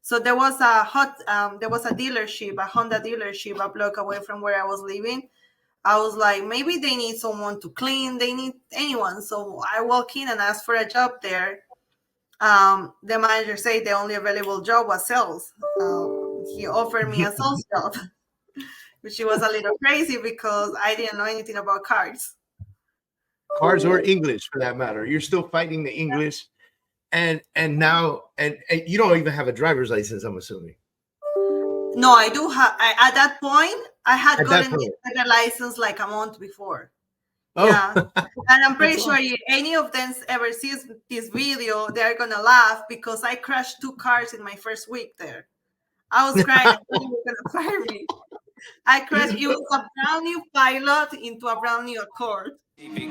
So there was there was a dealership, a Honda dealership, a block away from where I was living. I was like, maybe they need someone to clean. They need anyone. So I walk in and ask for a job there. The manager said the only available job was sales. He offered me a sales job, which was a little crazy because I didn't know anything about cars. Cars or English for that matter. You're still fighting the English. And now you don't even have a driver's license, I'm assuming. No, I do have. At that point, I had gotten the license like a month before. Oh. Yeah, and I'm pretty sure if any of them ever sees this video, they're gonna laugh because I crashed 2 cars in my first week there. I was crying. They were gonna fire me. I crashed. It was a brand new Pilot into a brand new Accord.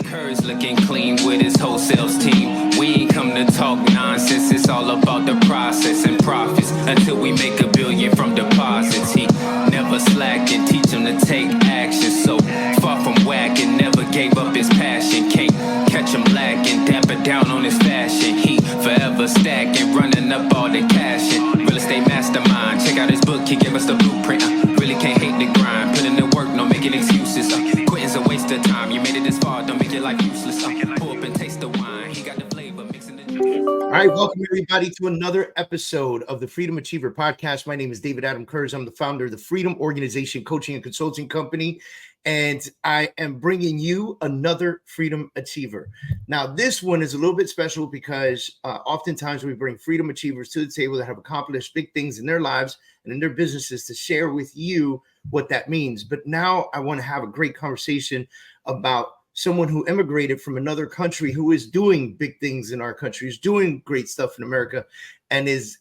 Kurz looking clean with his whole sales team. We ain't come to talk nonsense. It's all about the process and profits until we make $1 billion from deposits. He never slacked and teach him to take action. So far from whacking, never gave up his passion. Can't catch him lacking, damper down on his fashion. He forever stacking, running up all the cash. Real estate mastermind. Check out his book, he gave us the blueprint. Really can't hate the grind. Put in the work, no making excuses. Quitting's a waste of time. You made it this far, don't make your life useless. Pull up and taste the wine. He got the flavor, mixing the juice. All right, welcome everybody to another episode of the Freedom Achiever podcast. My name is David Adam Kurz. I'm the founder of the Freedom Organization Coaching and Consulting Company, and I am bringing you another Freedom Achiever. Now, this one is a little bit special because oftentimes we bring Freedom Achievers to the table that have accomplished big things in their lives and in their businesses to share with you what that means. But now I want to have a great conversation about someone who immigrated from another country, who is doing big things in our country, is doing great stuff in America, and it's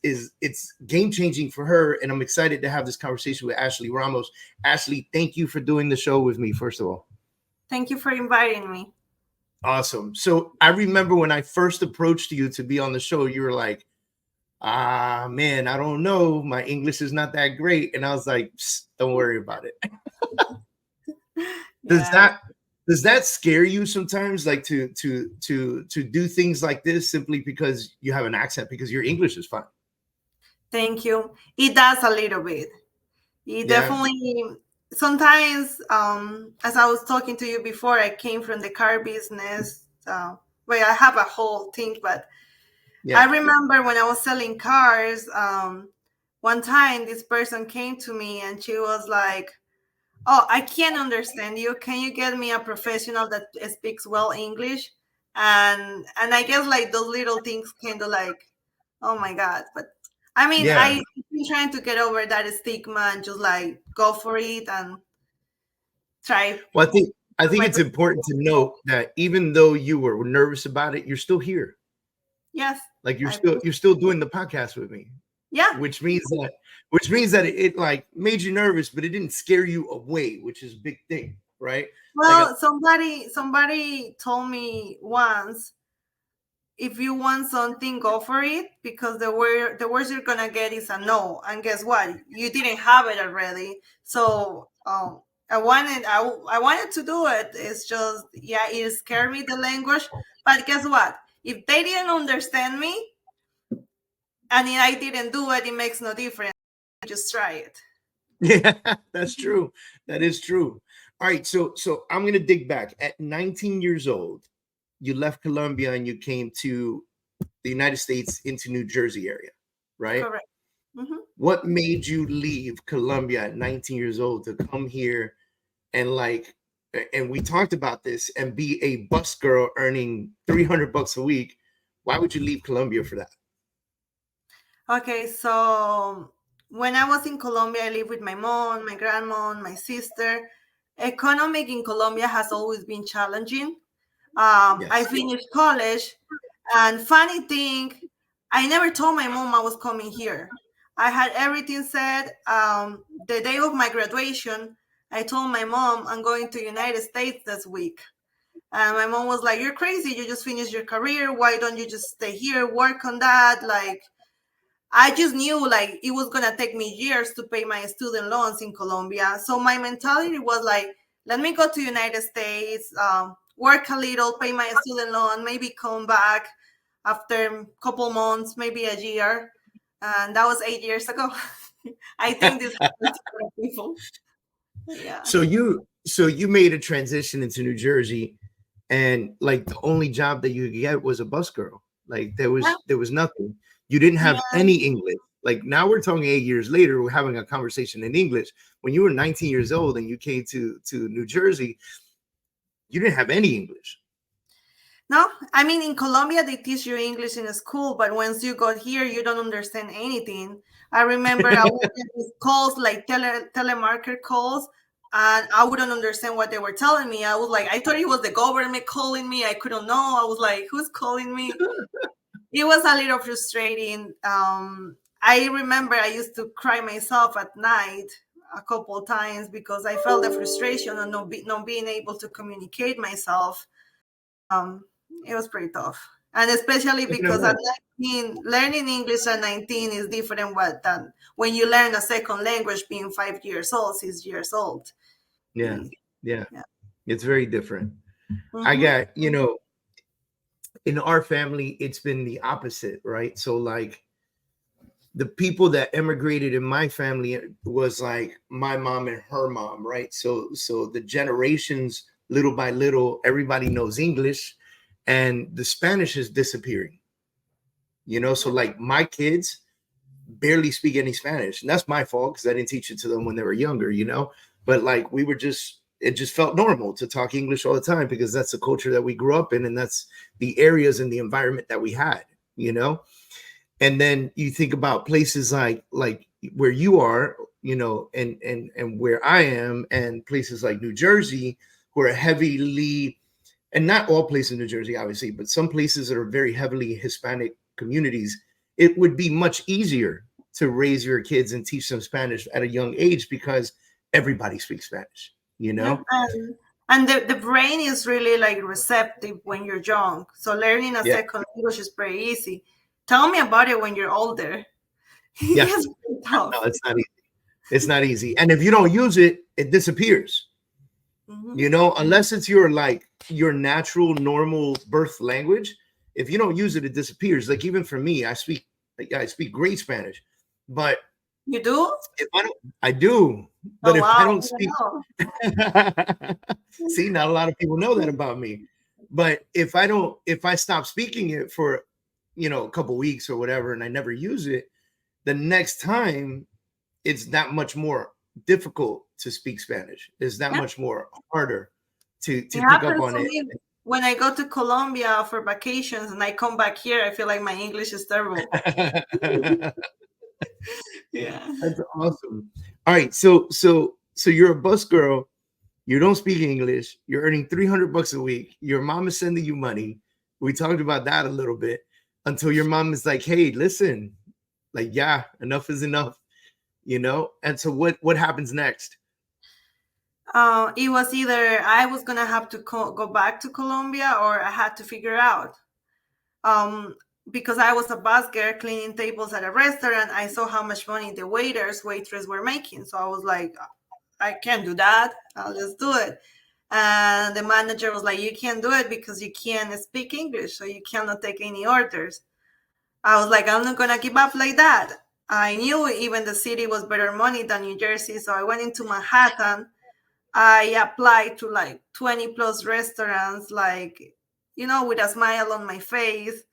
game-changing for her. And I'm excited to have this conversation with Ashley Ramos. Ashley, thank you for doing the show with me, first of all. Thank you for inviting me. Awesome. So I remember when I first approached you to be on the show, you were like, man, I don't know. My English is not that great. And I was like, don't worry about it. Does that scare you sometimes, like to do things like this simply because you have an accent, because your English is fine? Thank you. It does a little bit. It definitely sometimes, as I was talking to you before, I came from the car business. Well, I have a whole thing, but I remember when I was selling cars, one time this person came to me and she was like, "Oh, I can't understand you. Can you get me a professional that speaks well English?" And I guess like those little things kind of like, oh my God. But I mean, I've been trying to get over that stigma and just like go for it and try. Well, I think it's important to note that even though you were nervous about it, you're still here. Yes. Like you're still doing the podcast with me. Yeah. Which means that it like made you nervous, but it didn't scare you away, which is a big thing, right? Well, like somebody told me once, if you want something, go for it, because the worst you're gonna get is a no. And guess what? You didn't have it already. So I wanted to do it. It's just it scared me, the language. But guess what? If they didn't understand me, and I didn't do it, it makes no difference. Just try it. Yeah, that's true. That is true. All right. So I'm going to dig back. At 19 years old, you left Colombia and you came to the United States into New Jersey area, right? Correct. Mm-hmm. What made you leave Colombia at 19 years old to come here and we talked about this, and be a bus girl earning $300 a week? Why would you leave Colombia for that? Okay, so when I was in Colombia, I lived with my mom, my grandma, my sister. Economic in Colombia has always been challenging. I finished college, and funny thing, I never told my mom I was coming here. I had everything set. The day of my graduation, I told my mom I'm going to the United States this week. And my mom was like, "You're crazy. You just finished your career. Why don't you just stay here, work on that?" Like, I just knew like it was going to take me years to pay my student loans in Colombia. So my mentality was like, let me go to the United States, work a little, pay my student loan, maybe come back after a couple months, maybe a year. and that was 8 years ago. I think this happens to a lot of people. Yeah. So you made a transition into New Jersey, and like the only job that you could get was a bus girl. Like there was nothing. You didn't have Yeah. any English. Like now we're talking 8 years later, we're having a conversation in English. When you were 19 years old and you came to New Jersey, you didn't have any English. No, I mean, in Colombia, they teach you English in school, but once you got here, you don't understand anything. I remember I would get these calls, like telemarketer calls, and I wouldn't understand what they were telling me. I was like, I thought it was the government calling me. I couldn't know. I was like, who's calling me? It was a little frustrating. I remember I used to cry myself at night a couple of times because I felt the frustration of not being able to communicate myself. It was pretty tough, and especially because at 19, learning English at 19 is different than when you learn a second language being 5 years old, 6 years old. Yeah. It's very different. Mm-hmm. I got, in our family, it's been the opposite, right? So like the people that immigrated in my family was like my mom and her mom, right? So the generations, little by little, everybody knows English, and the Spanish is disappearing. So like my kids barely speak any Spanish, and that's my fault because I didn't teach it to them when they were younger, But like it just felt normal to talk English all the time because that's the culture that we grew up in, and that's the areas and the environment that we had, And then you think about places like where you are, and where I am, and places like New Jersey, who are heavily, and not all places in New Jersey, obviously, but some places that are very heavily Hispanic communities, it would be much easier to raise your kids and teach them Spanish at a young age because everybody speaks Spanish, Yeah, and the brain is really like receptive when you're young. So learning a second language is pretty easy. Tell me about it when you're older. Yeah. It's tough. No, it's not easy. It's not easy. And if you don't use it, it disappears. Mm-hmm. Unless it's your natural, normal birth language. If you don't use it, it disappears. Like even for me, I speak great Spanish, but You do? if I do. But if I don't speak, Wow. see, not a lot of people know that about me. But if I stop speaking it for, a couple weeks or whatever, and I never use it, the next time it's that much more difficult to speak Spanish. It's that much more harder to pick up on it. When I go to Colombia for vacations and I come back here, I feel like my English is terrible. Yeah, that's awesome. All right, so you're a bus girl. You don't speak English. You're earning $300 a week. Your mom is sending you money. We talked about that a little bit until your mom is like, "Hey, listen, like, yeah, enough is enough," And so what happens next? It was either I was gonna have to go back to Colombia, or I had to figure out. Because I was a bus girl cleaning tables at a restaurant, I saw how much money the waitress were making. So I was like, I can't do that. I'll just do it. And the manager was like, you can't do it because you can't speak English, so you cannot take any orders. I was like, I'm not going to give up like that. I knew even the city was better money than New Jersey. So I went into Manhattan. I applied to like 20 plus restaurants, like, with a smile on my face.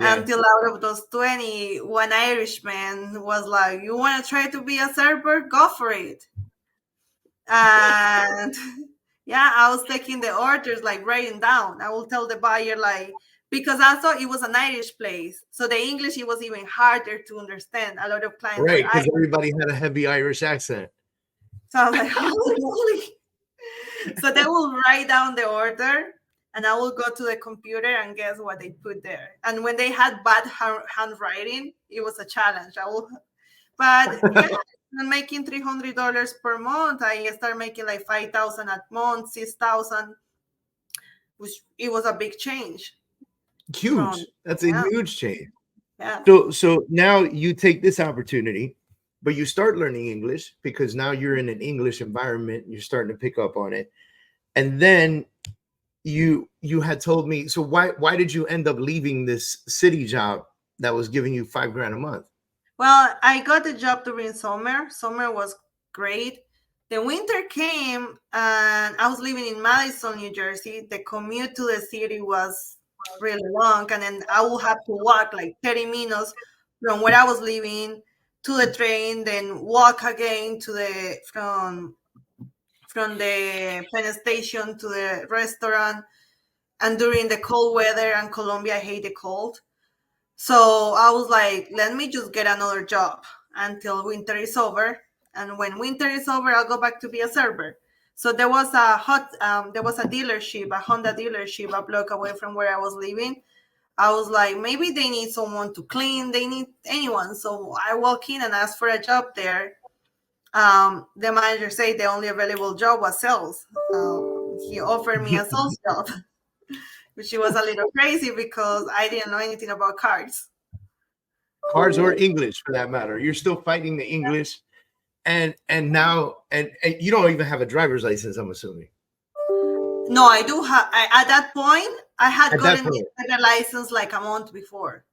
Until out of those 20, one Irishman was like, you want to try to be a server? Go for it. And I was taking the orders, like writing down. I will tell the buyer, like, because I thought it was an Irish place. So the English, it was even harder to understand. A lot of clients. Right, because everybody had a heavy Irish accent. So I was like, holy moly. So they will write down the order, and I will go to the computer and guess what they put there. And when they had bad handwriting, it was a challenge. But I'm making $300 per month. I start making like $5,000 a month, $6,000, which it was a big change. Huge. That's a huge change. Yeah. So now you take this opportunity, but you start learning English because now you're in an English environment. You're starting to pick up on it, and then you had told me. So why did you end up leaving this city job that was giving you $5,000 a month? Well, I got the job during summer. Summer was great. The winter came and I was living in Madison, New Jersey. The commute to the city was really long, and then I would have to walk like 30 minutes from where I was living to the train, then walk again to the from the Penn station to the restaurant. And during the cold weather and Colombia, I hate the cold. So I was like, let me just get another job until winter is over. And when winter is over, I'll go back to be a server. So there was a dealership, a Honda dealership a block away from where I was living. I was like, maybe they need someone to clean. They need anyone. So I walk in and ask for a job there. The manager said the only available job was sales. He offered me a sales job, which was a little crazy because I didn't know anything about cars. Cars or English for that matter. You're still fighting the English, and now and you don't even have a driver's license, I'm assuming. No, I do have. At that point, I had At gotten that point. the license like a month before.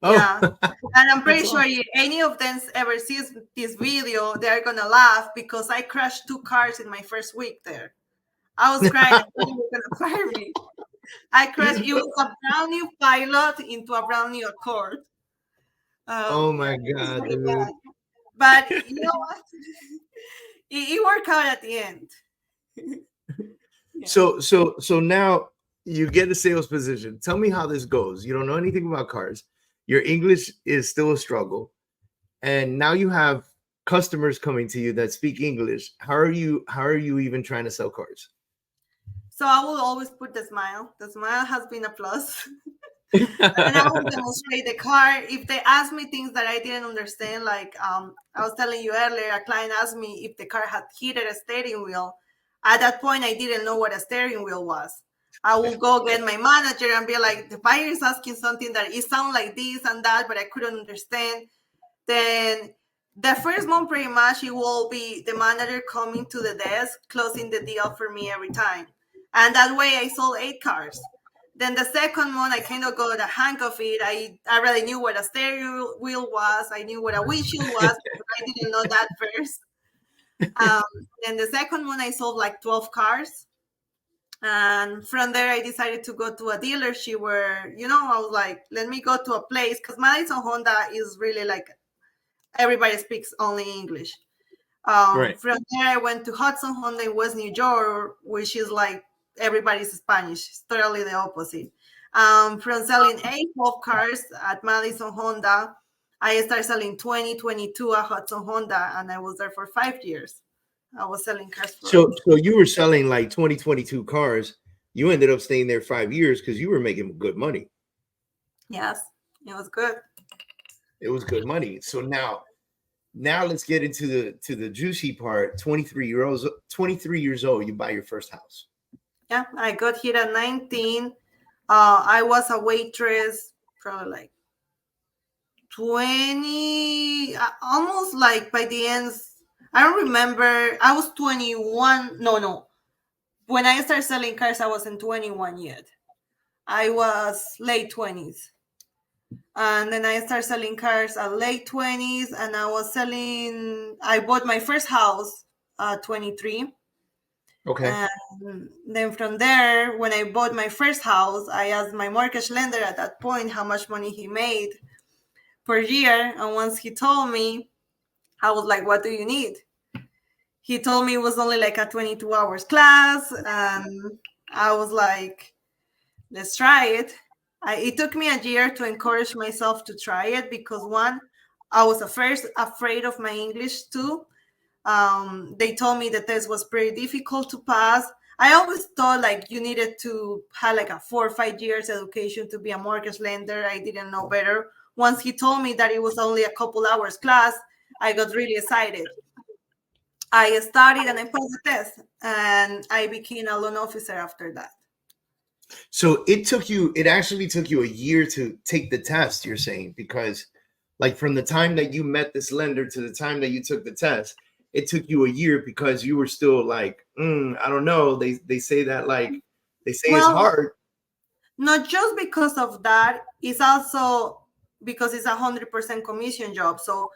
Oh, Yeah, and I'm pretty That's sure awesome. if any of them ever sees this video, they're gonna laugh because I crashed 2 cars in my first week there. I was crying. I thought they were gonna fire me. I crashed. It was a brand new Pilot into a brand new Accord. Oh my It was God, pretty dude. bad. But you know what? It worked out at the end. Yeah. So now you get a sales position. Tell me how this goes. You don't know anything about cars. Your English is still a struggle, and now you have customers coming to you that speak English. How are you even trying to sell cars? So I will always put the smile. The smile has been a plus. And I will demonstrate the car. If they ask me things that I didn't understand, like I was telling you earlier, a client asked me if the car had heated a steering wheel. At that point, I didn't know what a steering wheel was. I will go get my manager and be like, the buyer is asking something that it sounds like this and that, but I couldn't understand. Then the first month, pretty much, it will be the manager coming to the desk, closing the deal for me every time. And that way I sold 8 cars. Then the second month, I kind of got the hang of it. I already knew what a steering wheel was. I knew what a windshield was, but I didn't know that first. Then the second month, I sold like 12 cars. And from there, I decided to go to a dealership where, I was like, let me go to a place. Because Madison Honda is really like, everybody speaks only English. Right. From there, I went to Hudson Honda in West New York, which is like everybody's Spanish. It's totally the opposite. From selling 12 cars at Madison Honda, I started selling 2022 at Hudson Honda, and I was there for 5 years. I was selling cars for. So you were selling like 2022 cars. You ended up staying there 5 years because you were making good money. Yes, it was good. It was good money. So now let's get into the juicy part. 23 years old, you buy your first house. Yeah, I got here at 19. I was a waitress, probably like 20, almost like by the end. I don't remember. I was 21. No. When I started selling cars, I wasn't 21 yet. I was late 20s. And then I started selling cars at late 20s. And I bought my first house at 23. Okay. And then from there, when I bought my first house, I asked my mortgage lender at that point how much money he made per year. And once he told me, I was like, what do you need? He told me it was only like a 22 hours class. And I was like, let's try it. It took me a year to encourage myself to try it because one, I was afraid of my English too. They told me the test was pretty difficult to pass. I always thought like you needed to have like a 4 or 5 years education to be a mortgage lender. I didn't know better. Once he told me that it was only a couple hours class, I got really excited. I studied and I passed the test, and I became a loan officer after that. So it actually took you a year to take the test, you're saying, because like from the time that you met this lender to the time that you took the test, it took you a year because you were still like, I don't know. They say that like, they say it's hard. Not just because of that, it's also because it's 100% commission job. So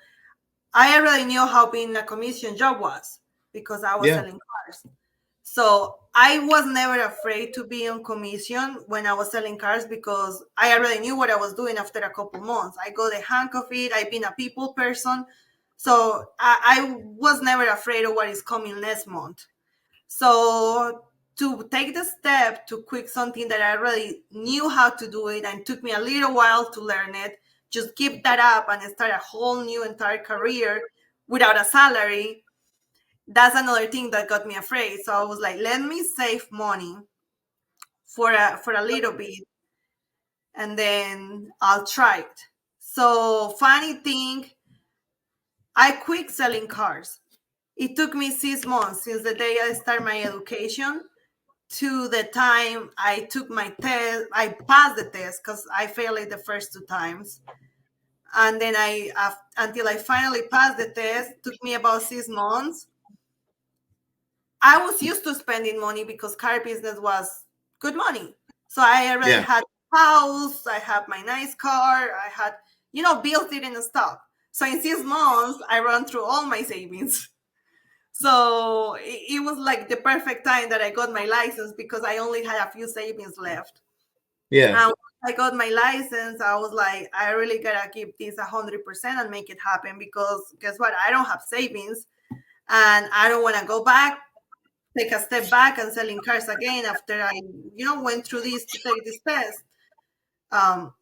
I already knew how being a commission job was because I was selling cars. So I was never afraid to be on commission when I was selling cars because I already knew what I was doing after a couple months. I got the hang of it. I've been a people person. So I was never afraid of what is coming next month. So to take the step to quit something that I already knew how to do it and took me a little while to learn it, just keep that up and start a whole new entire career without a salary. That's another thing that got me afraid. So I was like, let me save money for a little bit and then I'll try it. So funny thing, I quit selling cars. It took me 6 months since the day I started my education to the time I took my test. I passed the test because I failed it the first 2 times. And then until I finally passed the test, took me about 6 months. I was used to spending money because car business was good money. So I already had a house, I had my nice car, I had, built it and stuff. So in 6 months, I ran through all my savings. So it was like the perfect time that I got my license because I only had a few savings left. Yeah. And once I got my license, I was like, I really gotta keep this 100% and make it happen because guess what? I don't have savings and I don't want to go back, take a step back and selling cars again after I, went through this to take this test.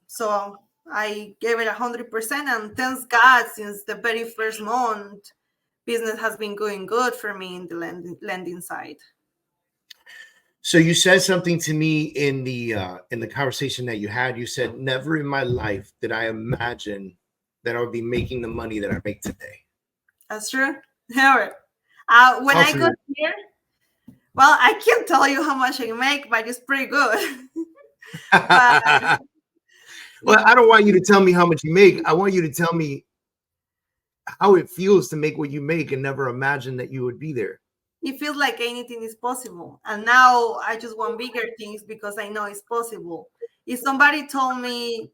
So I gave it 100% and thanks God, since the very first month, business has been going good for me in the lending side. So you said something to me in the conversation that you had. You said, never in my life did I imagine that I would be making the money that I make today. That's true. When I got here, well, I can't tell you how much I make, but it's pretty good. Well, I don't want you to tell me how much you make. I want you to tell me how it feels to make what you make and never imagine that you would be there. It feels like anything is possible. And now I just want bigger things because I know it's possible. If somebody told me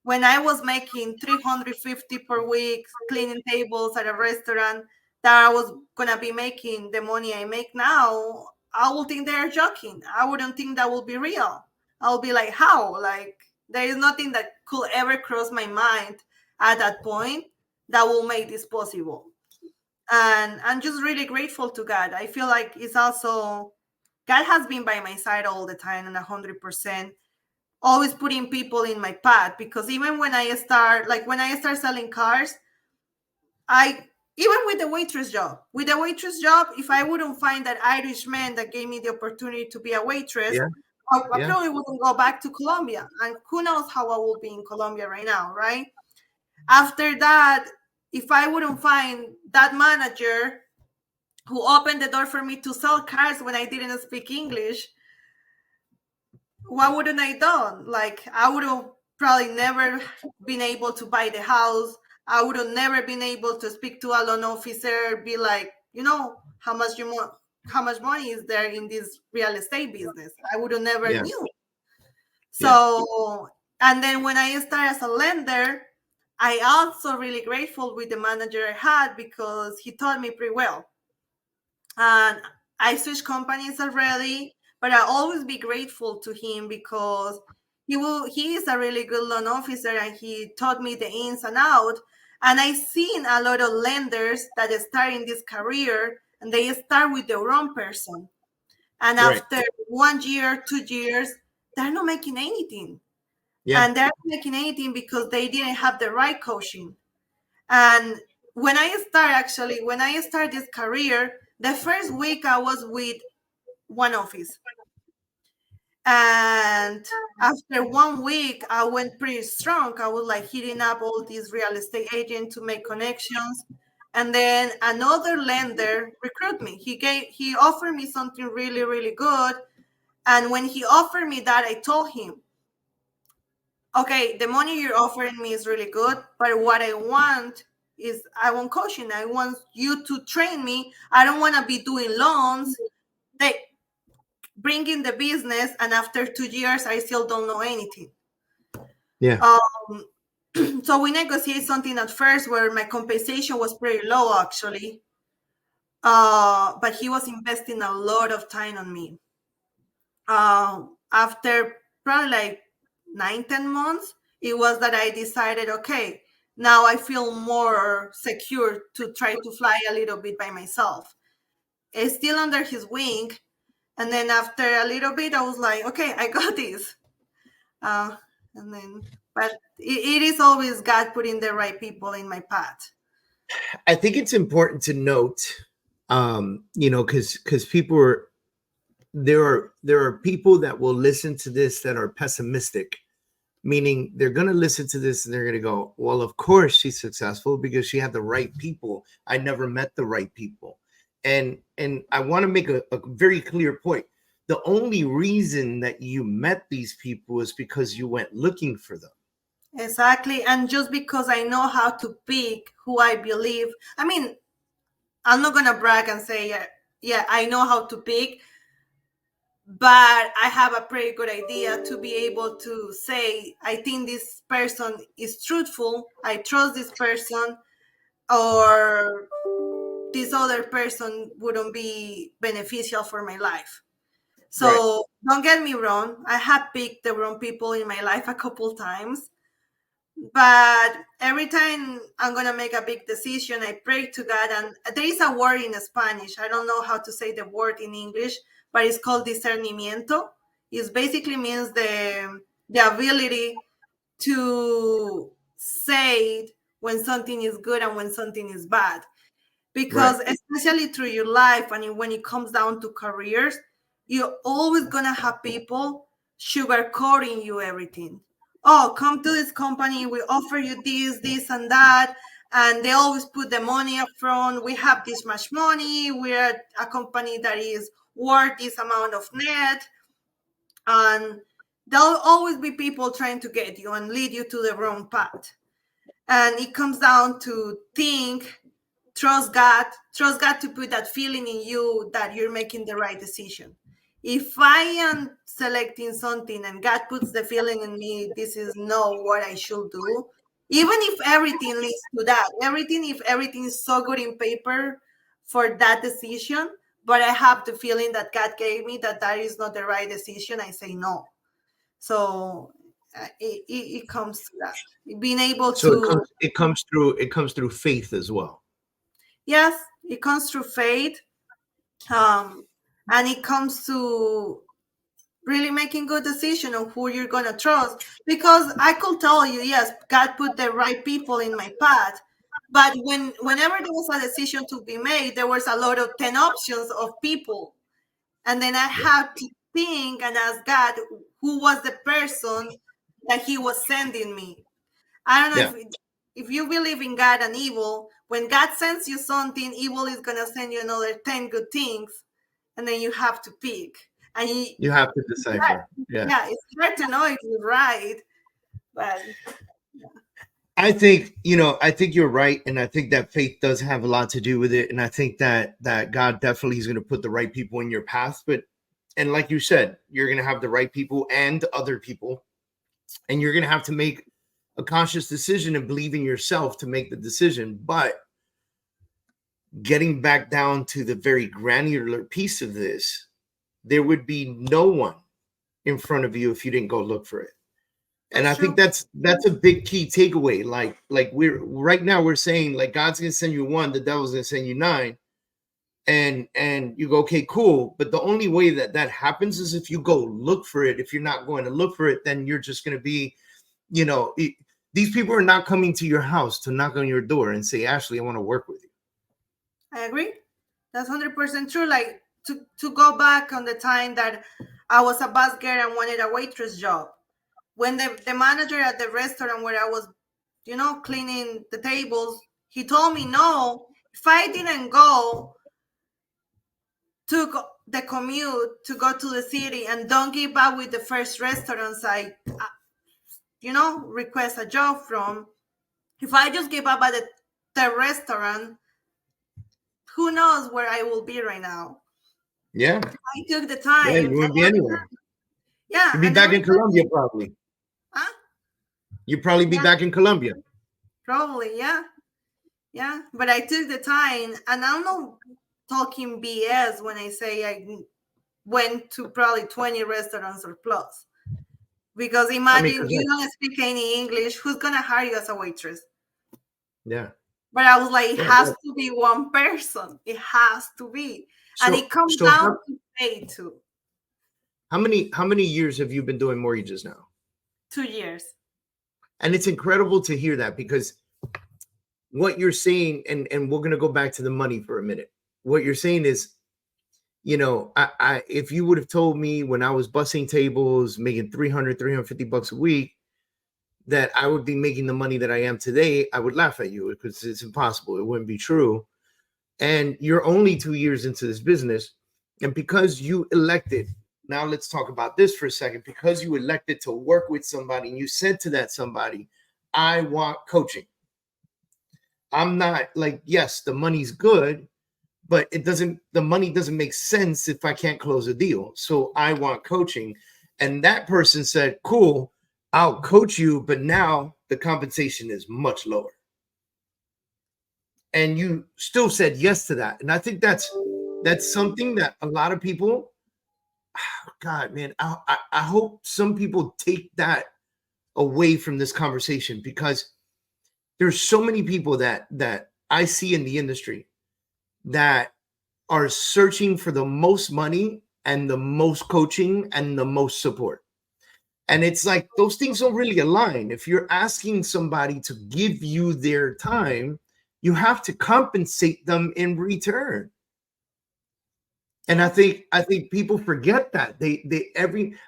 when I was making $350 per week cleaning tables at a restaurant that I was going to be making the money I make now, I would think they're joking. I wouldn't think that will be real. I'll be like, how? Like, there is nothing that could ever cross my mind at that point that will make this possible. And I'm just really grateful to God. I feel like it's also, God has been by my side all the time and 100%, always putting people in my path. Because even when I start selling cars, even with the waitress job, if I wouldn't find that Irish man that gave me the opportunity to be a waitress, I probably wouldn't go back to Colombia. And who knows how I will be in Colombia right now, right? After that, if I wouldn't find that manager who opened the door for me to sell cars when I didn't speak English, what wouldn't I done? Like, I would have probably never been able to buy the house. I would have never been able to speak to a loan officer, be like, how much money is there in this real estate business? I would have never knew. So, and then when I started as a lender, I also really grateful with the manager I had because he taught me pretty well. And I switched companies already, but I'll always be grateful to him because he is a really good loan officer and he taught me the ins and outs. And I've seen a lot of lenders that start in this career and they start with the wrong person. And after 1 year, 2 years, they're not making anything. And they're not making anything because they didn't have the right coaching. And when I start this career, the first week I was with one office. And after 1 week, I went pretty strong. I was like hitting up all these real estate agents to make connections. And then another lender recruited me. He offered me something really, really good. And when he offered me that, I told him, okay, the money you're offering me is really good, but what I want coaching. I want you to train me. I don't want to be doing loans, bring in the business, and after 2 years, I still don't know anything. So we negotiate something at first where my compensation was pretty low, actually. But he was investing a lot of time on me. After probably like 9-10 months, it was that I decided, okay, now I feel more secure to try to fly a little bit by myself. It's still under his wing. And then after a little bit, I was like, okay, I got this. And then, but it is always God putting the right people in my path. I think it's important to note, because people are, there are people that will listen to this that are pessimistic, meaning they're going to listen to this and they're going to go, well, of course she's successful because she had the right people. I never met the right people. And I want to make a very clear point. The only reason that you met these people is because you went looking for them. Exactly. And just because I know how to pick who I believe, I mean, I'm not going to brag and say, yeah, I know how to pick, but I have a pretty good idea to be able to say, I think this person is truthful, I trust this person, or this other person wouldn't be beneficial for my life. So right. Don't get me wrong, I have picked the wrong people in my life a couple times, but every time I'm going to make a big decision, I pray to God. And there is a word in Spanish, I don't know how to say the word in English, but it's called discernimiento. It basically means the ability to say when something is good and when something is bad. Because right. Especially through your life, and when it comes down to careers, you're always going to have people sugarcoating you everything. Oh, come to this company, we offer you this, and that. And they always put the money up front. We have this much money. We're a company that is worth this amount of net. And there'll always be people trying to get you and lead you to the wrong path. And it comes down to trust God to put that feeling in you that you're making the right decision. If I am selecting something and God puts the feeling in me, this is not what I should do, even if everything leads to that, if everything is so good in paper for that decision, but I have the feeling that God gave me that is not the right decision, I say no. So it comes to that, being able to. It comes through faith as well. Yes, it comes through faith, and it comes to really making good decision on who you're going to trust. Because I could tell you, yes, God put the right people in my path, but whenever there was a decision to be made, there was a lot of 10 options of people, and then I had to think and ask God who was the person that He was sending me. I don't know if you believe in God and evil. When God sends you something, evil is going to send you another 10 good things, and then you have to pick. And you have to decipher. Yeah, it's hard to know if you're right, but I think you're right, and I think that faith does have a lot to do with it, and I think that God definitely is going to put the right people in your path. And like you said, you're going to have the right people and other people, and you're going to have to make a conscious decision and believe in yourself to make the decision. But getting back down to the very granular piece of this, there would be no one in front of you if you didn't go look for it. And I think that's a big key takeaway. Like we're saying, like, God's gonna send you one, the devil's gonna send you 9, and you go, okay, cool. But the only way that happens is if you go look for it. If you're not going to look for it, then you're just gonna be, these people are not coming to your house to knock on your door and say, Ashley, I want to work with you. I agree. That's 100% true. Like to go back on the time that I was a bus girl and wanted a waitress job. When the manager at the restaurant where I was, cleaning the tables, he told me, no, if I didn't go, took the commute to go to the city and don't give up with the first restaurants I request a job from, if I just give up at the restaurant, who knows where I will be right now. Yeah. I took the time. Yeah, you wouldn't be anywhere. Yeah. You'd be back in Colombia probably. Huh? You'd probably be back in Colombia. Probably, yeah. Yeah. But I took the time, and I'm not talking BS when I say I went to probably 20 restaurants or plus. Because imagine you don't speak any English, who's gonna hire you as a waitress? Yeah. But I was like, it has to be one person. It has to be. And it comes down to pay too. How many years have you been doing mortgages now? 2 years. And it's incredible to hear that, because what you're saying, and we're gonna go back to the money for a minute. What you're saying is, you know, I if you would have told me when I was bussing tables, making $350 a week, that I would be making the money that I am today, I would laugh at you, because it's impossible. It wouldn't be true. And you're only 2 years into this business. And because you elected, now let's talk about this for a second, because you elected to work with somebody and you said to that somebody, I want coaching. I'm not like, yes, the money's good, but the money doesn't make sense if I can't close a deal. So I want coaching. And that person said, cool, I'll coach you, but now the compensation is much lower. And you still said yes to that. And I think that's something that a lot of people, God, man, I hope some people take that away from this conversation, because there's so many people that I see in the industry that are searching for the most money and the most coaching and the most support. And it's like, those things don't really align. If you're asking somebody to give you their time, you have to compensate them in return. And I think people forget that.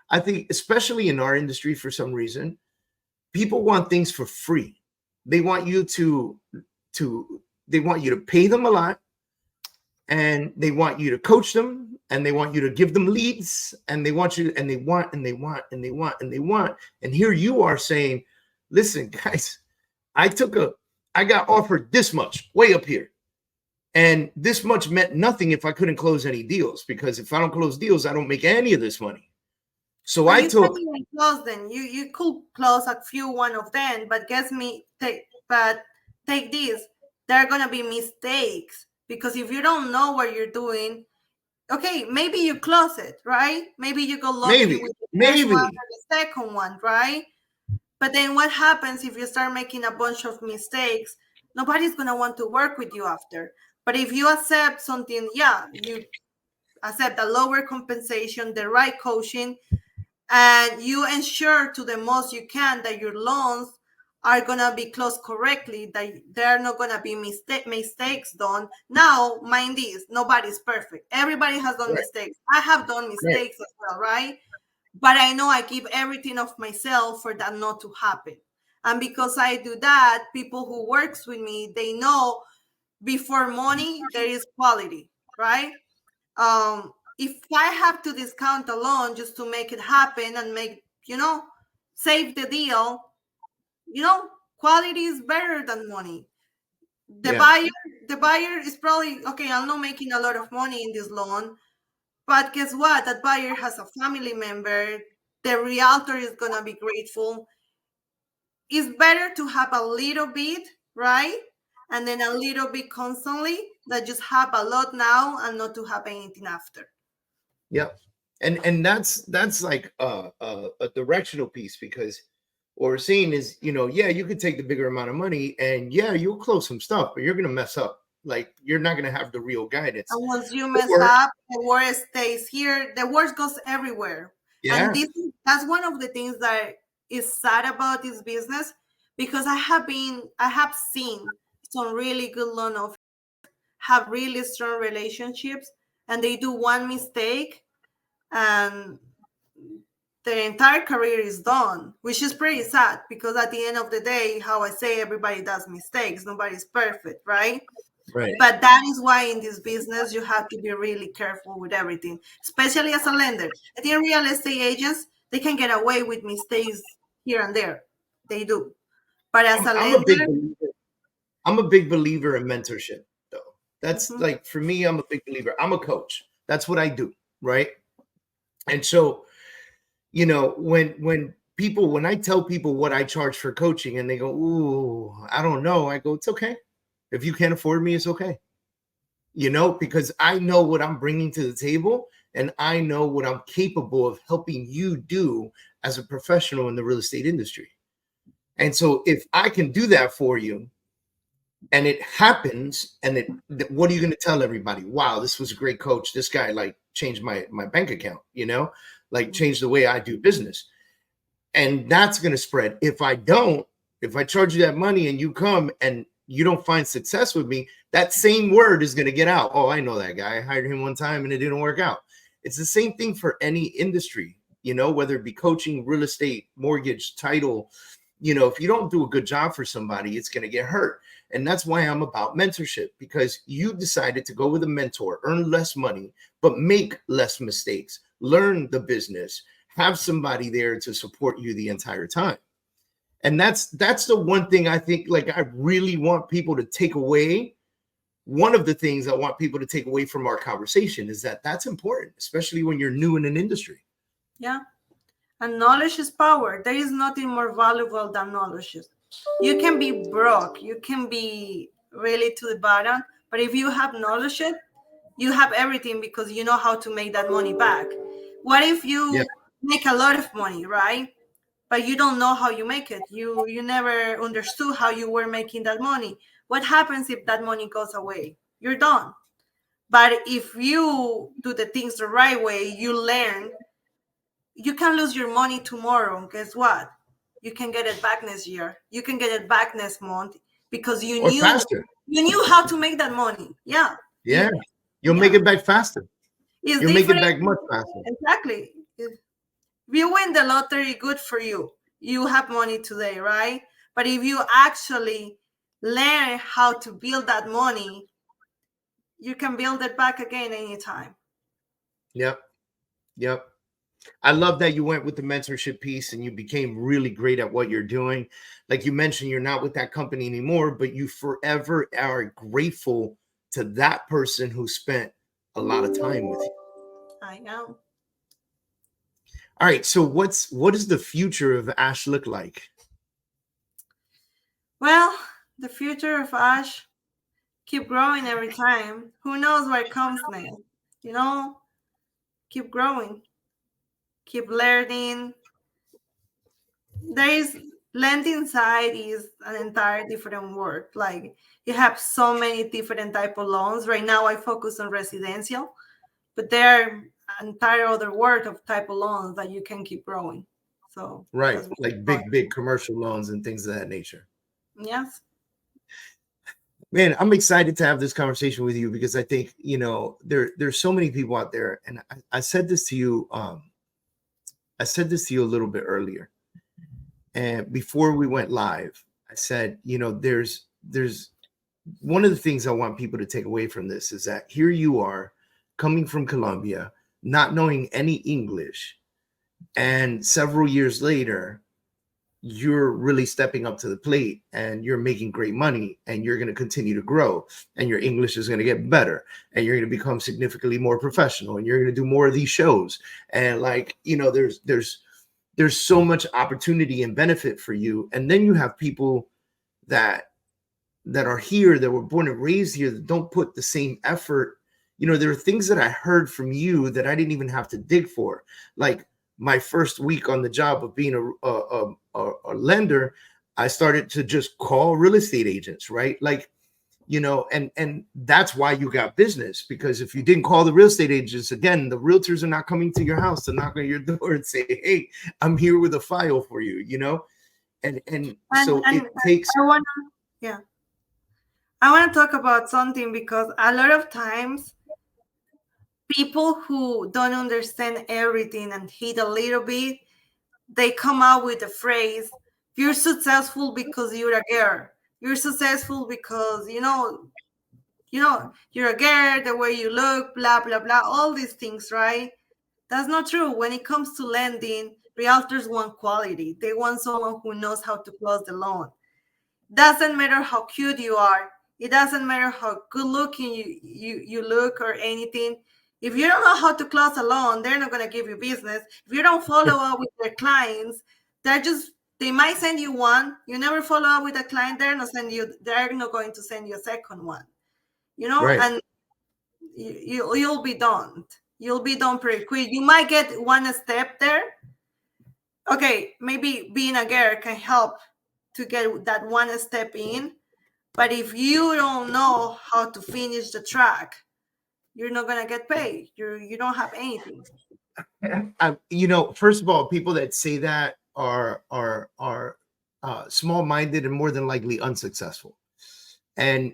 I think especially in our industry, for some reason, people want things for free. They want you to pay them a lot, and they want you to coach them, and they want you to give them leads, and they want you, and they want. And here you are saying, listen, guys, I got offered this much way up here. And this much meant nothing if I couldn't close any deals, because if I don't close deals, I don't make any of this money. So well, I took. Close them. You could close a few, one of them, but take this. There are gonna be mistakes, because if you don't know what you're doing, okay, maybe you close it, right? Maybe you go lucky with the first one or the second one, right? But then what happens if you start making a bunch of mistakes? Nobody's gonna want to work with you after. But if you accept something, you accept a lower compensation, the right coaching, and you ensure to the most you can that your loans are going to be closed correctly, that there are not going to be mistakes done. Now, mind this, nobody's perfect. Everybody has done mistakes. I have done mistakes as well, right? But I know I give everything of myself for that not to happen. And because I do that, people who works with me, they know before money, there is quality, right? If I have to discount a loan just to make it happen and make, save the deal, quality is better than money. The buyer is probably, okay, I'm not making a lot of money in this loan, but guess what? That buyer has a family member. The realtor is going to be grateful. It's better to have a little bit, right? And then a little bit constantly, that just have a lot now and not to have anything after. Yep. And that's like a directional piece, because what we're saying is, you could take the bigger amount of money and you'll close some stuff, but you're going to mess up. Like, you're not going to have the real guidance. And once you mess up, the word stays here. The word goes everywhere. Yeah. And that's one of the things that is sad about this business, because I have seen some really good loan officers have really strong relationships, and they do one mistake and their entire career is done, which is pretty sad, because at the end of the day, how I say, everybody does mistakes. Nobody's perfect, right? Right. But that is why in this business, you have to be really careful with everything, especially as a lender. I think real estate agents, they can get away with mistakes here and there. They do. But as a lender, I'm a big believer in mentorship, though. That's like, for me, I'm a big believer. I'm a coach. That's what I do, right? And so, when people, when I tell people what I charge for coaching and they go, ooh, I don't know. I go, it's okay. If you can't afford me, it's okay. You know, because I know what I'm bringing to the table and I know what I'm capable of helping you do as a professional in the real estate industry. And so if I can do that for you and it happens, and what are you going to tell everybody? Wow, this was a great coach. This guy like changed my bank account, you know, like changed the way I do business. And that's going to spread. If I charge you that money and you come and you don't find success with me, that same word is going to get out. Oh, I know that guy. I hired him one time and it didn't work out. It's the same thing for any industry, you know, whether it be coaching, real estate, mortgage, title. You know, if you don't do a good job for somebody, it's going to get hurt. And that's why I'm about mentorship, because you decided to go with a mentor, earn less money, but make less mistakes, learn the business, have somebody there to support you the entire time. And that's the one thing I think, like, I really want people to take away. One of the things I want people to take away from our conversation is that that's important, especially when you're new in an industry. Yeah. And knowledge is power. There is nothing more valuable than knowledge. You can be broke, you can be really to the bottom, but if you have knowledge, you have everything, because you know how to make that money back. What if you make a lot of money, right? But you don't know how you make it. You never understood how you were making that money. What happens if that money goes away? You're done. But if you do the things the right way, you learn. You can lose your money tomorrow. Guess what? You can get it back next year. You can get it back next month, because you knew how to make that money. Yeah. You'll make it back faster. You'll make it back much faster. Exactly. If you win the lottery, good for you. You have money today, right? But if you actually learn how to build that money, you can build it back again anytime. Yep. I love that you went with the mentorship piece and you became really great at what you're doing. Like you mentioned, you're not with that company anymore, but you forever are grateful to that person who spent a lot of time with you. I know. All right. So what does the future of Ash look like? Well, the future of Ash keep growing every time. Who knows what comes next? You know, keep growing. Keep learning. There is lending side is an entire different world. Like, you have so many different type of loans. Right now I focus on residential, but there are an entire other world of type of loans that you can keep growing. So right, like big commercial loans and things of that nature. Yes. Man, I'm excited to have this conversation with you, because I think, you know, there's so many people out there, and I said this to you. I said this to you a little bit earlier, and before we went live, I said, you know, there's one of the things I want people to take away from this is that here you are coming from Colombia, not knowing any English, and several years later, you're really stepping up to the plate and you're making great money and you're going to continue to grow and your English is going to get better and you're going to become significantly more professional and you're going to do more of these shows. And like, you know, there's so much opportunity and benefit for you. And then you have people that are here, that were born and raised here, that don't put the same effort. You know, there are things that I heard from you that I didn't even have to dig for. Like my first week on the job of being a lender, I started to just call real estate agents, right? Like, you know, and that's why you got business, because if you didn't call the real estate agents, again, the realtors are not coming to your house to knock on your door and say, hey, I'm here with a file for you, you know? And so it takes. I want to talk about something, because a lot of times people who don't understand everything and hit a little bit, they come out with the phrase, you're successful because you're a girl. You're successful because, you know, you're a girl, the way you look, blah, blah, blah, all these things, right? That's not true. When it comes to lending, realtors want quality. They want someone who knows how to close the loan. Doesn't matter how cute you are. It doesn't matter how good looking you look or anything. If you don't know how to close a loan, they're not going to give you business. If you don't follow up with their clients, they might send you one. You never follow up with a client, they're not going to send you a second one. Right. And you'll be done. You'll be done pretty quick. You might get one step there. Okay, maybe being a girl can help to get that one step in. But if you don't know how to finish the track, you're not gonna get paid. You don't have anything. First of all, people that say that are small-minded and more than likely unsuccessful. And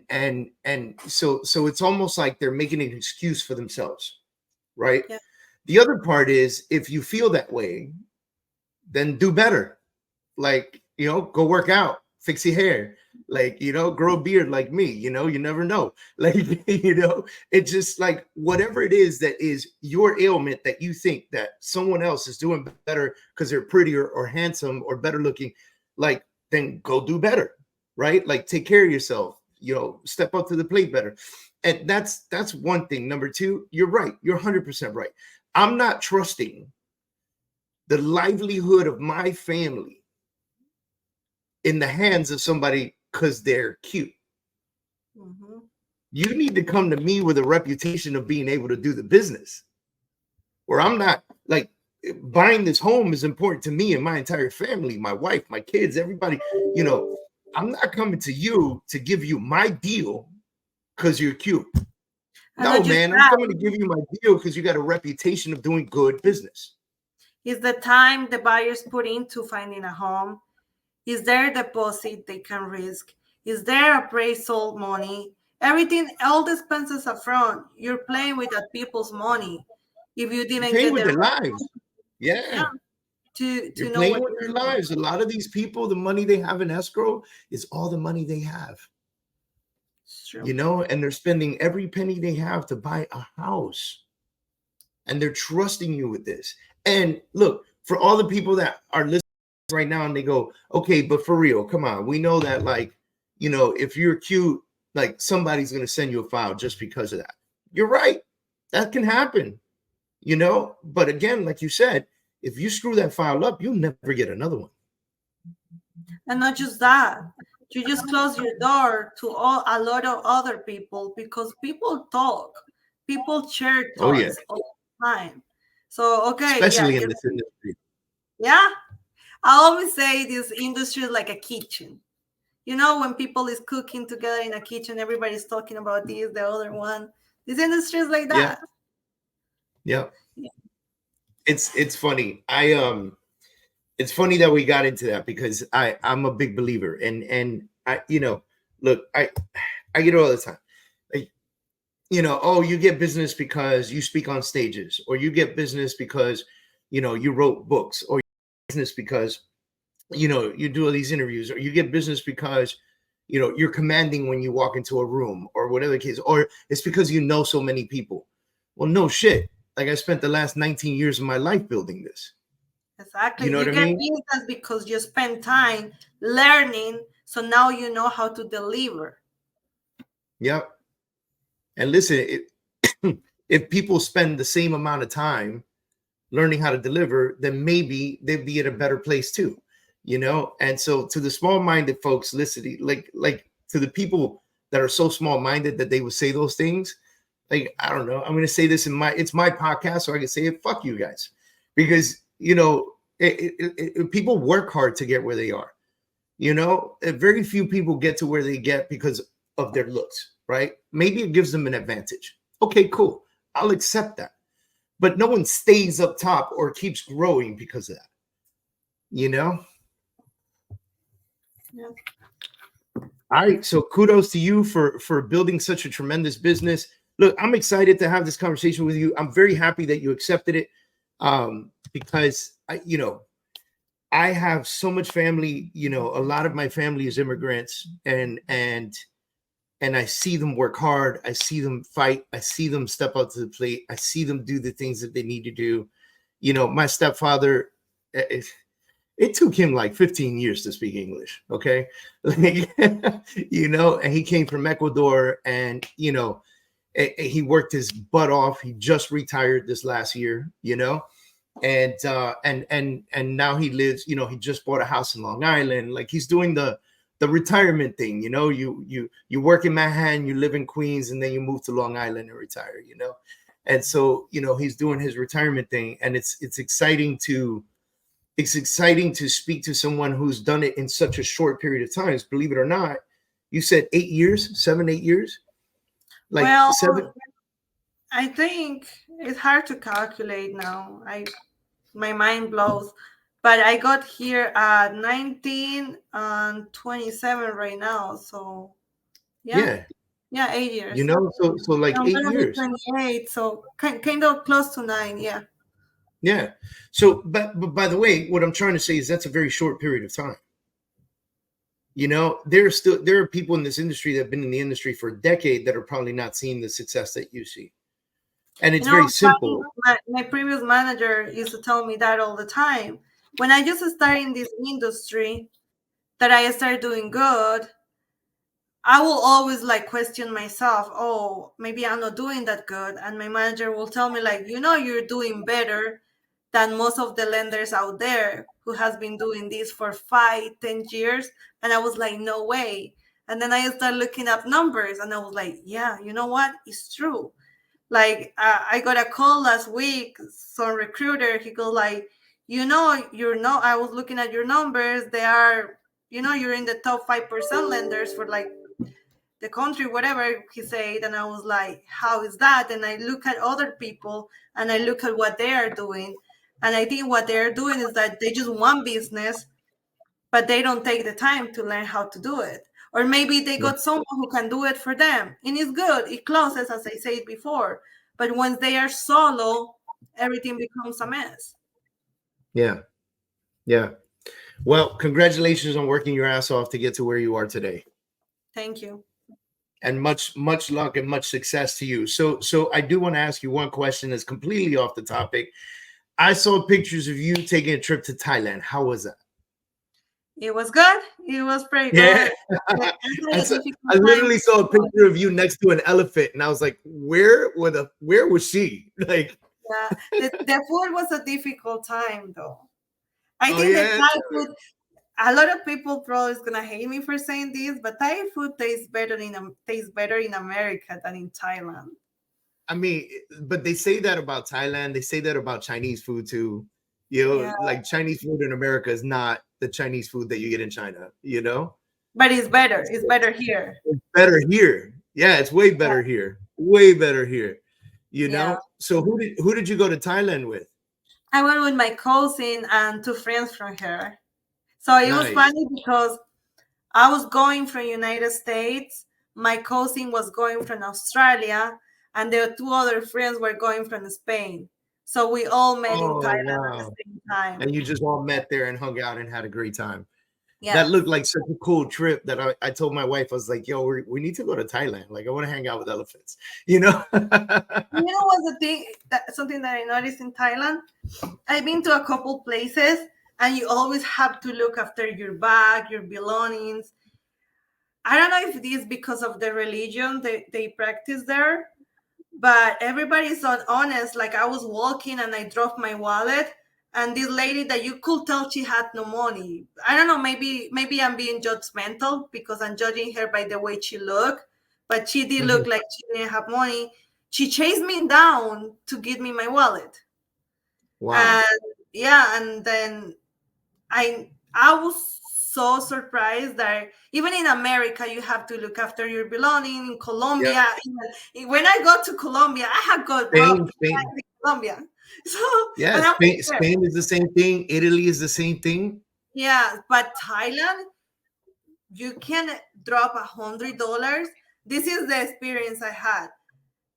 so it's almost like they're making an excuse for themselves, right? Yeah. The other part is, if you feel that way, then do better. Like, go work out, fix your hair, like, grow a beard like me, you never know. Like, it's just like whatever it is that is your ailment that you think that someone else is doing better because they're prettier or handsome or better looking, like, then go do better, right? Like, take care of yourself, step up to the plate better. And that's one thing. Number two, you're right. You're 100% right. I'm not trusting the livelihood of my family in the hands of somebody because they're cute. Mm-hmm. You need to come to me with a reputation of being able to do the business, where I'm not like, buying this home is important to me and my entire family, my wife, my kids, everybody. I'm not coming to you to give you my deal because you're cute. No, man, I'm coming to give you my deal because you got a reputation of doing good business. Is the time the buyers put into finding a home? Is there a deposit they can risk? Is there appraisal money? Everything, all the expenses up front, you're playing with that people's money. If you didn't get with their lives. Yeah. To you're know playing with their lives. A lot of these people, the money they have in escrow is all the money they have. It's true. And they're spending every penny they have to buy a house. And they're trusting you with this. And look, for all the people that are listening right now and they go, okay, but for real, come on. We know that, like, if you're cute, like, somebody's going to send you a file just because of that. You're right. That can happen, But again, like you said, if you screw that file up, you'll never get another one. And not just that, you just close your door to a lot of other people, because people talk, people share thoughts all the time. So, okay. Especially in this industry. Yeah. I always say this industry is like a kitchen. When people is cooking together in a kitchen, everybody's talking about this, the other one. This industry is like that. Yeah. It's funny. It's funny that we got into that, because I'm a big believer, and I, look, I get it all the time. Like, oh, you get business because you speak on stages, or you get business because, you wrote books, or you get business because, you do all these interviews, or you get business because, you're commanding when you walk into a room, or whatever the case, or it's because you know so many people. Well, no shit. Like, I spent the last 19 years of my life building this. Exactly. You know what I mean? Business because you spend time learning, so now you know how to deliver. Yep. And listen, if people spend the same amount of time learning how to deliver, then maybe they'd be at a better place too, And so, to the small-minded folks listening, like to the people that are so small-minded that they would say those things, like, I don't know, I'm going to say this it's my podcast, so I can say it. Fuck you guys, because people work hard to get where they are. Very few people get to where they get because of their looks, right? Maybe it gives them an advantage. Okay, cool. I'll accept that. But no one stays up top or keeps growing because of that. Yeah. All right. So kudos to you for building such a tremendous business. Look, I'm excited to have this conversation with you. I'm very happy that you accepted it, because I have so much family. A lot of my family is immigrants, and I see them work hard. I see them fight. I see them step up to the plate. I see them do the things that they need to do. My stepfather, it took him like 15 years to speak English. Okay. And he came from Ecuador, and, he worked his butt off. He just retired this last year, and now he lives, he just bought a house in Long Island. Like, he's doing the retirement thing. You work in Manhattan, you live in Queens, and then you move to Long Island and retire. And so he's doing his retirement thing, and it's exciting to speak to someone who's done it in such a short period of time. Believe it or not, you said 8 years, 7, 8 years, like well, 7. I think it's hard to calculate now. My mind blows. But I got here at 19 and 27 right now. So yeah, 8 years. So like I'm 8 gonna be years. 28, so kind of close to 9. Yeah. Yeah. So, but by the way, what I'm trying to say is that's a very short period of time. There are people in this industry that have been in the industry for a decade that are probably not seeing the success that you see. And it's very simple. My previous manager used to tell me that all the time. When I just started in this industry, that I started doing good, I will always question myself. Oh, maybe I'm not doing that good. And my manager will tell me you're doing better than most of the lenders out there who has been doing this for 5-10 years. And I was like, no way. And then I started looking up numbers, and I was like, yeah, you know what? It's true. I got a call last week, some recruiter, he goes I was looking at your numbers. They are, you're in the top 5% lenders for the country, whatever he said. And I was like, how is that? And I look at other people and I look at what they are doing. And I think what they're doing is that they just want business, but they don't take the time to learn how to do it. Or maybe they got someone who can do it for them. And it's good. It closes, as I said before. But once they are solo, everything becomes a mess. Yeah. Yeah. Well, congratulations on working your ass off to get to where you are today. Thank you. And much luck and much success to you. So I do want to ask you one question that's completely off the topic. I saw pictures of you taking a trip to Thailand. How was that? It was good. It was pretty Yeah. good. I literally saw a picture of you next to an elephant, and I was like, where was she? The food was a difficult time, though. I think the Thai food, a lot of people probably is gonna hate me for saying this, but Thai food tastes better in America than in Thailand. I mean, but they say that about Thailand. They say that about Chinese food too. Like Chinese food in America is not the Chinese food that you get in China, But it's better. It's better here. It's better here. Yeah, it's way better here. Way better here. So who did you go to Thailand with? I went with my cousin and 2 friends from her. So it was funny because I was going from United States. My cousin was going from Australia, and the 2 other friends were going from Spain. So we all met in Thailand at the same time. And you just all met there and hung out and had a great time. Yeah. That looked like such a cool trip that I told my wife, I was like, yo, we need to go to Thailand. Like, I want to hang out with elephants, what's the thing, something that I noticed in Thailand? I've been to a couple places, and you always have to look after your bag, your belongings. I don't know if it is because of the religion they practice there, but everybody's so honest. Like, I was walking and I dropped my wallet, and this lady that you could tell she had no money. I don't know, maybe I'm being judgmental because I'm judging her by the way she looked, but she did look like she didn't have money. She chased me down to give me my wallet. Wow. And then I was so surprised that even in America, you have to look after your belongings. In Colombia, when I got to Colombia, I had got robbed in Colombia. So Spain is the same thing. Italy is the same thing. Yeah, but Thailand, you can drop $100. This is the experience I had.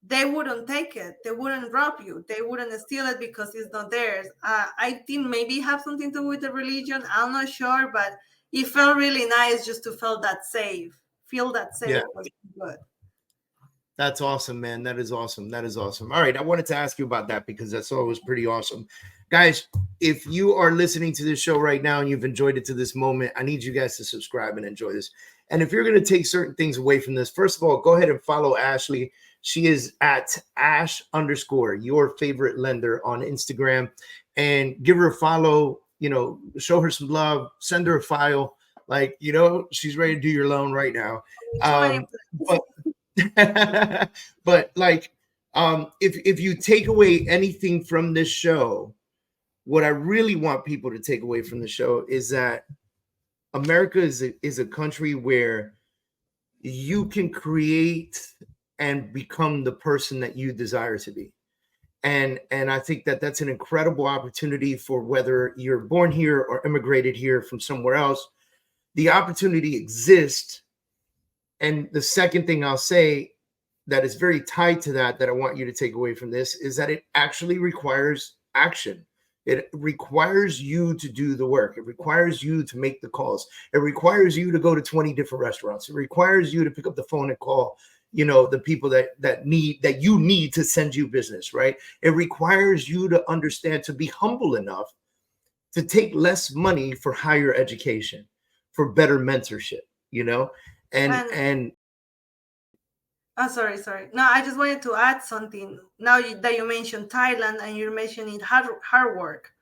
They wouldn't take it. They wouldn't rob you. They wouldn't steal it because it's not theirs. I think maybe have something to do with the religion. I'm not sure, but it felt really nice just to feel that safe. Yeah. Was good. That's awesome, man. That is awesome. All right. I wanted to ask you about that because I saw it was pretty awesome. Guys, if you are listening to this show right now and you've enjoyed it to this moment, I need you guys to subscribe and enjoy this. And if you're going to take certain things away from this, first of all, go ahead and follow Ashley. She is at @your favorite lender on Instagram. and give her a follow, show her some love, send her a file. Like, she's ready to do your loan right now. But, but like, if you take away anything from this show, what I really want people to take away from the show is that America is a country where you can create and become the person that you desire to be. And I think that that's an incredible opportunity for whether you're born here or immigrated here from somewhere else. The opportunity exists. And the second thing I'll say that is very tied to that I want you to take away from this is that it actually requires action. It requires you to do the work. It requires you to make the calls. It requires you to go to 20 different restaurants. It requires you to pick up the phone and call, the people that you need to send you business, right? It requires you to understand, to be humble enough to take less money for higher education, for better mentorship, and oh, sorry. No, I just wanted to add something. Now that you mentioned Thailand and you're mentioning hard work.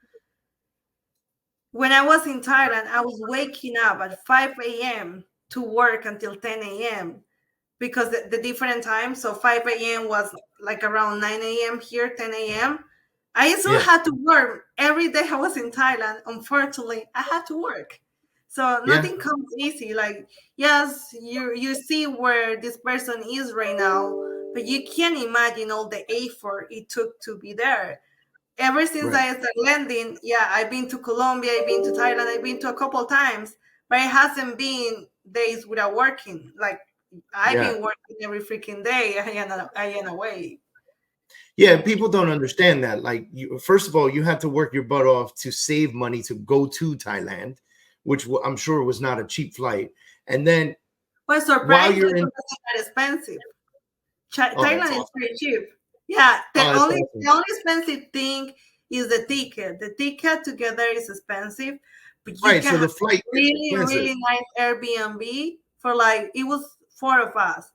When I was in Thailand, I was waking up at 5 a.m. to work until 10 a.m. because the different times. So 5 a.m. was like around 9 a.m. here, 10 a.m. I still had to work every day I was in Thailand. Unfortunately, I had to work. So nothing comes easy. Like, yes, you see where this person is right now, but you can't imagine all the effort it took to be there. Ever since I started lending, I've been to Colombia, I've been to Thailand, I've been to a couple of times, but it hasn't been days without working. Like, I've been working every freaking day. I am away. Yeah, people don't understand that. Like, first of all, you had to work your butt off to save money to go to Thailand, which I'm sure was not a cheap flight. And then, well, surprisingly, it's not that expensive. Thailand is pretty cheap. Yeah, the only expensive thing is the ticket. The ticket together is expensive, but you can so the flight really nice Airbnb for it was 4 of us,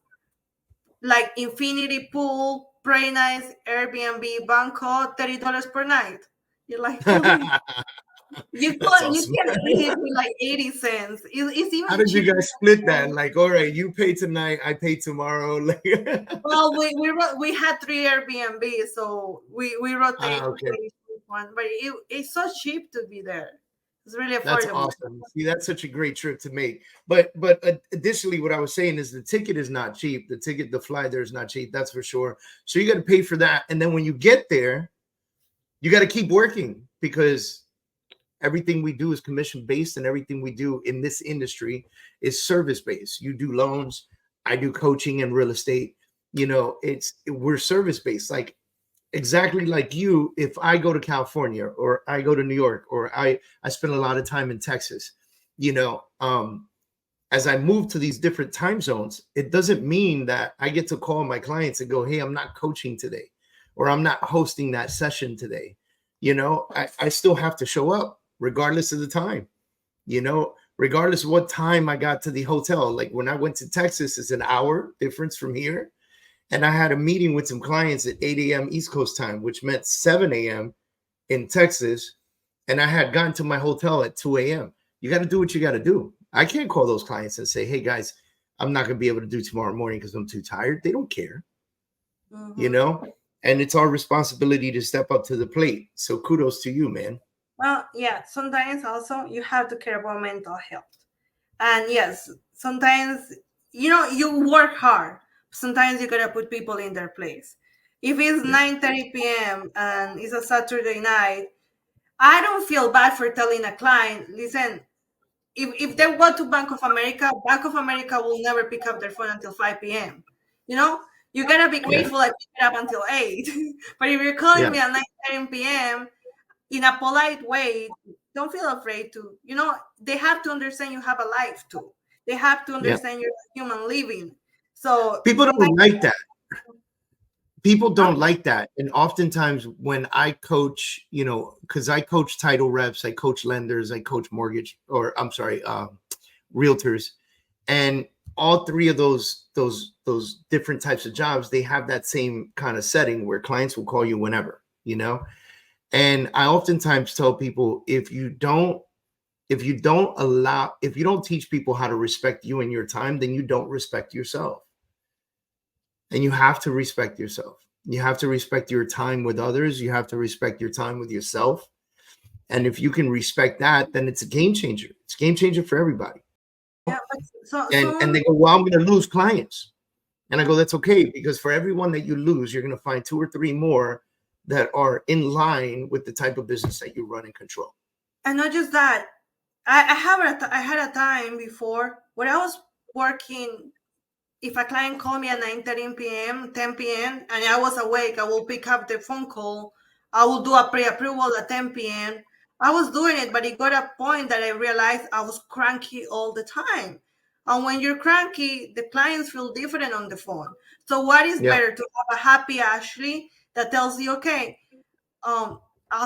like infinity pool, pretty nice Airbnb, Bangkok, $30 per night. You're like, you can't leave with like 80 cents. It's even. How did you guys split that? Like, all right, you pay tonight, I pay tomorrow. Well, we had 3 Airbnb, so we rotate one, but it's so cheap to be there. It's really affordable. That's awesome. See, that's such a great trip to make. But additionally, what I was saying is the ticket is not cheap. The flight there is not cheap. That's for sure. So you got to pay for that, and then when you get there, you got to keep working because everything we do is commission based, and everything we do in this industry is service based. You do loans, I do coaching and real estate. We're service based. Like, exactly like you, if I go to California or I go to New York or I spend a lot of time in Texas, as I move to these different time zones, it doesn't mean that I get to call my clients and go, hey, I'm not coaching today, or I'm not hosting that session today. I still have to show up regardless of the time, regardless of what time I got to the hotel. Like, when I went to Texas, it's an hour difference from here. And I had a meeting with some clients at 8 a.m. East Coast time, which meant 7 a.m. in Texas. And I had gotten to my hotel at 2 a.m. You got to do what you got to do. I can't call those clients and say, hey, guys, I'm not going to be able to do tomorrow morning because I'm too tired. They don't care, and it's our responsibility to step up to the plate. So kudos to you, man. Well, yeah, sometimes also you have to care about mental health. And yes, sometimes, you work hard. Sometimes you got to put people in their place. If it's 9:30 p.m. and it's a Saturday night, I don't feel bad for telling a client, listen, if they go to Bank of America will never pick up their phone until 5 p.m. You got to be grateful I pick it up until 8. But if you're calling me at 9:30 p.m., in a polite way, don't feel afraid to, they have to understand you have a life too. They have to understand you're a human living. So people don't like that. People don't like that. And oftentimes when I coach, because I coach title reps, I coach lenders, I coach realtors. And all three of those different types of jobs, they have that same kind of setting where clients will call you whenever, And I oftentimes tell people, if you don't teach people how to respect you and your time, then you don't respect yourself. And you have to respect yourself. You have to respect your time with others. You have to respect your time with yourself. And if you can respect that, then it's a game changer. It's a game changer for everybody. Yeah, And they go, well, I'm going to lose clients. And I go, that's okay, because for everyone that you lose, you're going to find 2 or 3 more that are in line with the type of business that you run and control. And not just that, I had a time before where I was working. If a client called me at 9:30 p.m., 10 p.m., and I was awake, I will pick up the phone call. I will do a pre-approval at 10 p.m. I was doing it, but it got a point that I realized I was cranky all the time. And when you're cranky, the clients feel different on the phone. So what is better, to have a happy Ashley that tells you, okay, I'll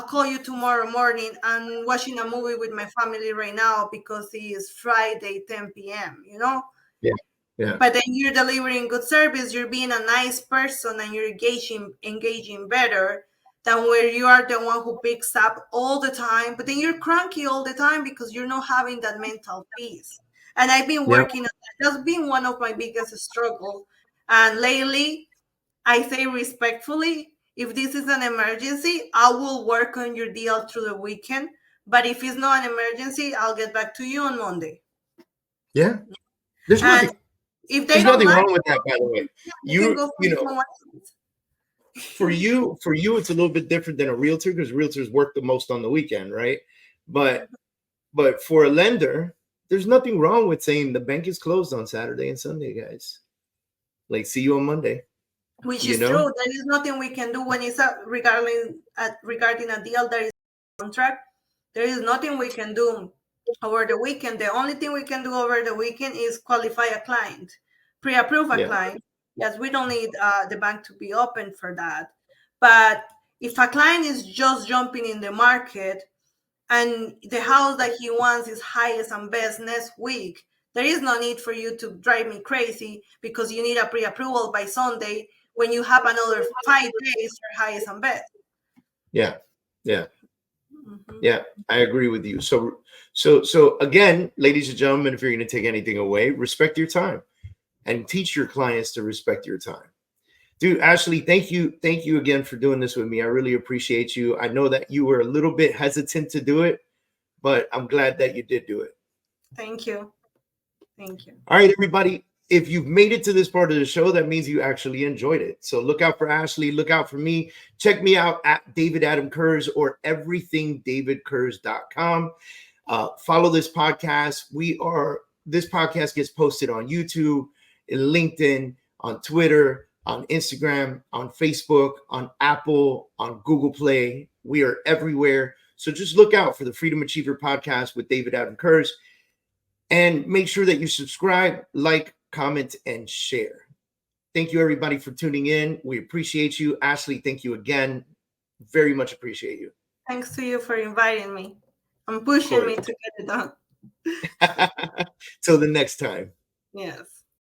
call you tomorrow morning. I'm watching a movie with my family right now because it is Friday, 10 p.m., you know? Yeah. But then you're delivering good service, you're being a nice person, and you're engaging better than where you are the one who picks up all the time, but then you're cranky all the time because you're not having that mental peace. And I've been working on that. That's been one of my biggest struggles. And lately, I say respectfully, if this is an emergency, I will work on your deal through the weekend. But if it's not an emergency, I'll get back to you on Monday. Yeah. There's nothing wrong with that, by the way. You know, for you, it's a little bit different than a realtor, because realtors work the most on the weekend, right? But for a lender, there's nothing wrong with saying the bank is closed on Saturday and Sunday, guys. Like, see you on Monday. Which is true. There is nothing we can do when it's regarding a deal that is contract. There is nothing we can do over the weekend. The only thing we can do over the weekend is qualify a client, pre-approve a client. Yes, we don't need the bank to be open for that. But if a client is just jumping in the market and the house that he wants is highest and best next week, there is no need for you to drive me crazy because you need a pre-approval by Sunday when you have another 5 days for highest and best. Yeah. I agree with you. So again, ladies and gentlemen, if you're going to take anything away, respect your time and teach your clients to respect your time. Dude, Ashley, thank you again for doing this with me. I really appreciate you. I know that you were a little bit hesitant to do it, but I'm glad that you did do it. Thank you. All right, everybody. If you've made it to this part of the show, that means you actually enjoyed it. So look out for Ashley. Look out for me. Check me out at David Adam Kurz or everythingdavidkurz.com. Follow this podcast. This podcast gets posted on YouTube, in LinkedIn, on Twitter, on Instagram, on Facebook, on Apple, on Google Play. We are everywhere. So just look out for the Freedom Achiever podcast with David Adam Kurz. And make sure that you subscribe, like, comment, and share. Thank you, everybody, for tuning in. We appreciate you. Ashley, thank you again. Very much appreciate you. Thanks to you for inviting me and pushing me to get it done. Till the next time. Yes.